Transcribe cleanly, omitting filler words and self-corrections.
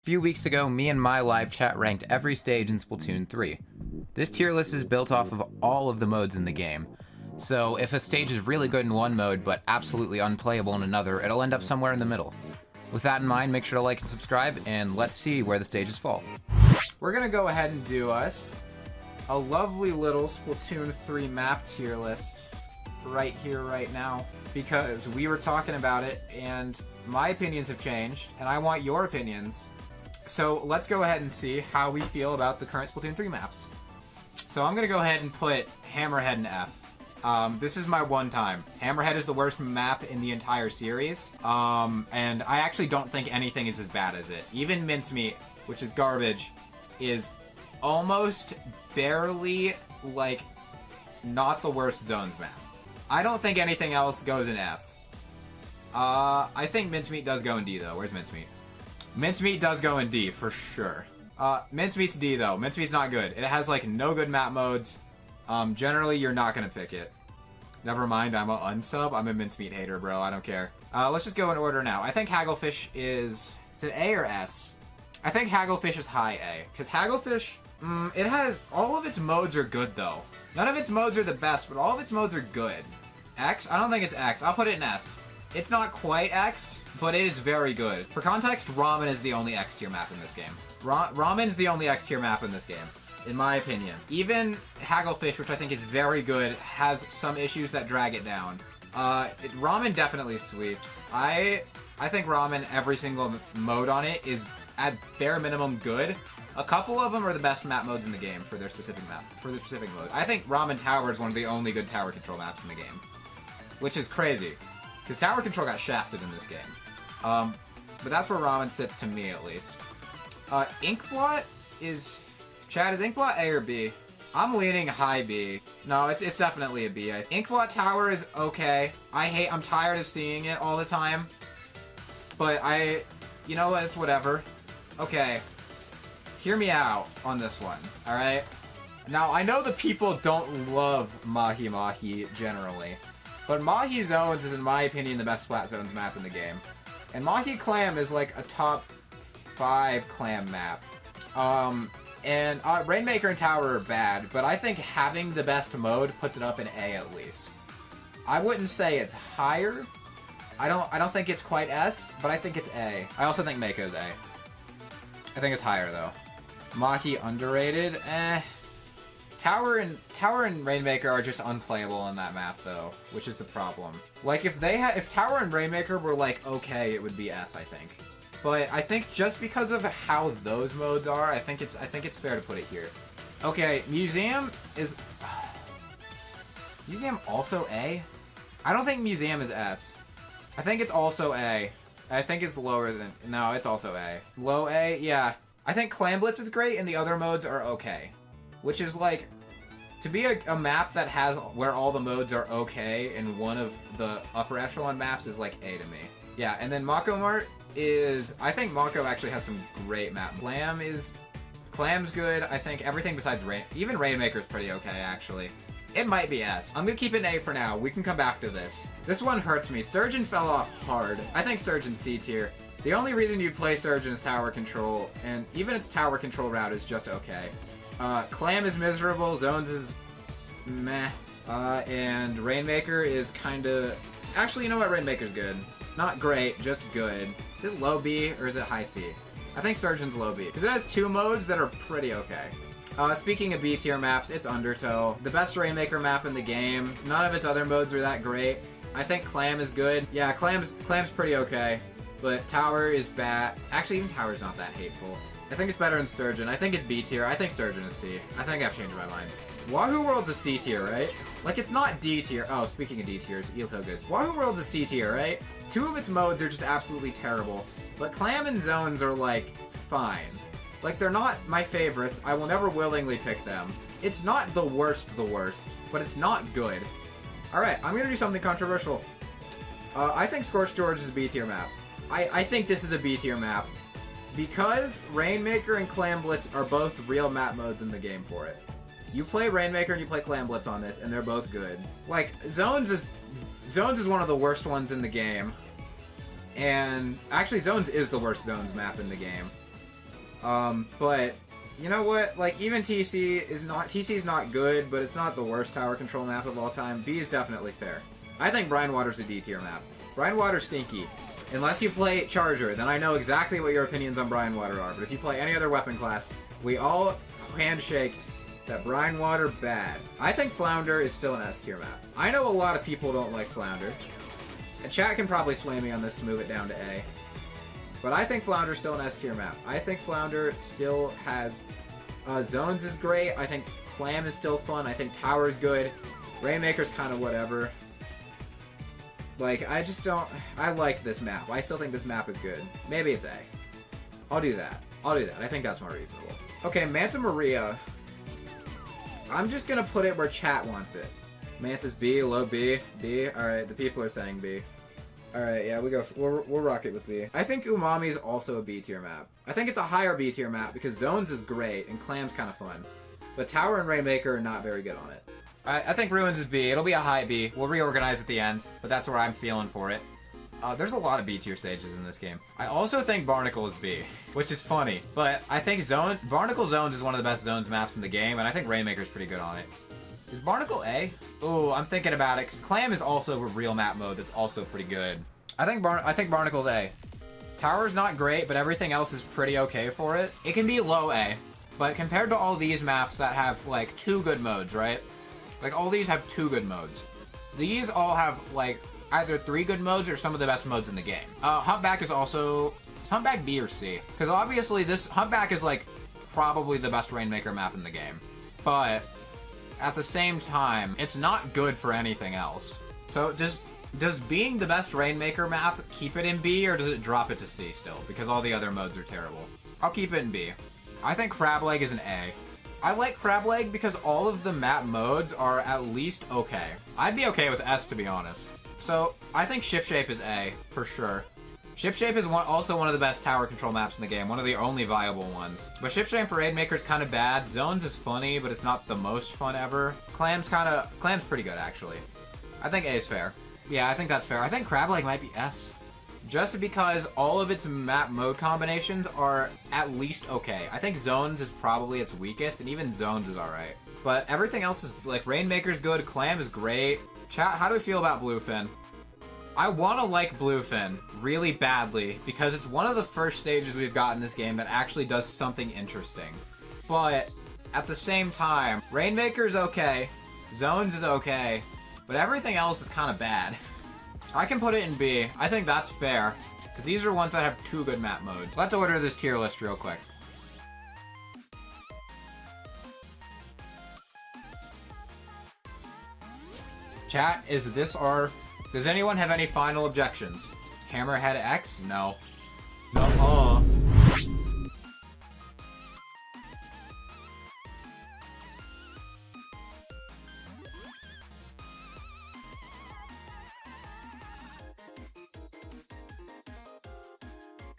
A few weeks ago, me and my live chat ranked every stage in Splatoon 3. This tier list is built off of all of the modes in the game. So if a stage is really good in one mode but absolutely unplayable in another, it'll end up somewhere in the middle. With that in mind, make sure to like and subscribe, and let's see where the stages fall. We're gonna go ahead and do us a lovely little Splatoon 3 map tier list right here, right now, because we were talking about it and my opinions have changed, and I want your opinions. So let's go ahead and see how we feel about the current Splatoon 3 maps. So I'm gonna go ahead and put Hammerhead in F. This is my one time. Hammerhead is the worst map in the entire series, and I actually don't think anything is as bad as it. Even Mincemeat, which is garbage, is almost barely, like, not the worst Zones map. I don't think anything else goes in F. I think Mincemeat does go in D, though. Where's Mincemeat? Mincemeat does go in D, for sure. Mincemeat's D, though. Mincemeat's not good. It has, like, no good map modes. Generally, you're not gonna pick it. Never mind, I'm a unsub. I'm a Mincemeat hater, bro. I don't care. Let's just go in order now. I think Hagglefish is it A or S? I think Hagglefish is high A. Because Hagglefish, it has, all of its modes are good, though. None of its modes are the best, but all of its modes are good. X? I don't think it's X. I'll put it in S. It's not quite X, but it is very good. For context, Ramen is the only X tier map in this game. Ramen's the only X tier map in this game, in my opinion. Even Hagglefish, which I think is very good, has some issues that drag it down. Ramen definitely sweeps. I think Ramen, every single mode on it is at bare minimum good. A couple of them are the best map modes in the game for their specific mode. I think Ramen Tower is one of the only good tower control maps in the game, which is crazy, because tower control got shafted in this game. But that's where Ramen sits to me, at least. Inkblot is... Chad, is Inkblot A or B? I'm leaning high B. No, it's definitely a B. Inkblot Tower is okay. I'm tired of seeing it all the time. But you know what, it's whatever. Okay. Hear me out on this one, alright? Now, I know the people don't love Mahi Mahi generally, but Mahi Zones is, in my opinion, the best Splat Zones map in the game. And Mahi Clam is like a top 5 clam map. And Rainmaker and Tower are bad, but I think having the best mode puts it up in A at least. I wouldn't say it's higher. I don't think it's quite S, but I think it's A. I also think Mako's A. I think it's higher though. Mahi underrated? Eh. Tower and Rainmaker are just unplayable on that map though, which is the problem. Like if Tower and Rainmaker were like okay, it would be S, I think. But I think just because of how those modes are, I think it's fair to put it here. Okay, Museum is... Museum also A? I don't think Museum is S. I think it's also A. I think it's lower than... No, it's also A. Low A? Yeah. I think Clam Blitz is great and the other modes are okay. Which is like... To be a map that has where all the modes are okay in one of the upper echelon maps is like A to me. Yeah, and then Mako Mart is... I think Mako actually has some great map. Clam's good. I think everything besides even Rainmaker's pretty okay, actually. It might be S. I'm gonna keep it an A for now. We can come back to this. This one hurts me. Sturgeon fell off hard. I think Sturgeon's C tier. The only reason you'd play Sturgeon is tower control, and even its tower control route is just okay. Clam is miserable. Zones is meh. And Rainmaker is kinda... Actually, you know what? Rainmaker's good. Not great, just good. Is it low B or is it high C? I think Sturgeon's low B, because it has 2 modes that are pretty okay. Speaking of B tier maps, it's Undertow. The best Rainmaker map in the game. None of its other modes are that great. I think Clam is good. Yeah, Clam's pretty okay, but Tower is bad. Actually, even Tower's not that hateful. I think it's better than Sturgeon. I think it's B tier. I think Sturgeon is C. I think I've changed my mind. Wahoo World's a C tier, right? Like, it's not D tier. Oh, speaking of D tiers, Eeltoga's. Wahoo World's a C tier, right? 2 of its modes are just absolutely terrible. But Clam and Zones are, like, fine. Like, they're not my favorites. I will never willingly pick them. It's not the worst, but it's not good. Alright, I'm gonna do something controversial. I think Scorched George is a B tier map. I think this is a B tier map. Because Rainmaker and Clam Blitz are both real map modes in the game for it. You play Rainmaker and you play Clam Blitz on this, and they're both good. Like, Zones is one of the worst ones in the game. And actually, Zones is the worst Zones map in the game. But you know what? Like, even TC's not good, but it's not the worst tower control map of all time. B is definitely fair. I think Brine Water's a D tier map. Brine Water's stinky. Unless you play Charger, then I know exactly what your opinions on Brine Water are. But if you play any other weapon class, we all handshake that Brine Water bad. I think Flounder is still an S tier map. I know a lot of people don't like Flounder. And chat can probably sway me on this to move it down to A. But I think Flounder's still an S tier map. I think Flounder still has... Zones is great. I think Clam is still fun. I think Tower is good. Rainmaker's kind of whatever. Like, I just don't... I like this map. I still think this map is good. Maybe it's A. I'll do that. I think that's more reasonable. Okay, Manta Maria. I'm just gonna put it where chat wants it. Manta's B, low B, B. Alright, the people are saying B. Alright, yeah, we'll rock it with B. I think Umami is also a B tier map. I think it's a higher B tier map because Zones is great and Clam's kind of fun. But Tower and Rainmaker are not very good on it. I think Ruins is B. It'll be a high B. We'll reorganize at the end, but that's where I'm feeling for it. There's a lot of B tier stages in this game. I also think Barnacle is B, which is funny. But I think Barnacle Zones is one of the best Zones maps in the game, and I think Rainmaker's pretty good on it. Is Barnacle A? Oh, I'm thinking about it, because Clam is also a real map mode that's also pretty good. I think Barnacle's A. Tower's not great, but everything else is pretty okay for it. It can be low A, but compared to all these maps that have, like, 2 good modes, right? Like, all these have 2 good modes. These all have, like, either 3 good modes or some of the best modes in the game. Humpback is also... Is Humpback B or C? Because obviously this... Humpback is, like, probably the best Rainmaker map in the game. But... at the same time, it's not good for anything else. So does being the best Rainmaker map keep it in B, or does it drop it to C still? Because all the other modes are terrible. I'll keep it in B. I think Crab Leg is an A. I like Crab Leg because all of the map modes are at least okay. I'd be okay with S, to be honest. So I think Ship Shape is A, for sure. Ship Shape is also one of the best tower control maps in the game, one of the only viable ones. But Ship Shape Parade Maker is kind of bad. Zones is funny, but it's not the most fun ever. Clam's pretty good, actually. I think A is fair. Yeah, I think that's fair. I think Crab Leg might be S. Just because all of its map mode combinations are at least okay. I think Zones is probably its weakest, and even Zones is alright. But everything else is, like, Rainmaker's good, Clam is great. Chat, how do we feel about Bluefin? I want to like Bluefin really badly because it's one of the first stages we've got in this game that actually does something interesting. But at the same time, Rainmaker is okay, Zones is okay, but everything else is kind of bad. I can put it in B. I think that's fair because these are ones that have 2 good map modes. Let's order this tier list real quick. Chat, is this our... Does anyone have any final objections? Hammerhead X? No. No. Oh.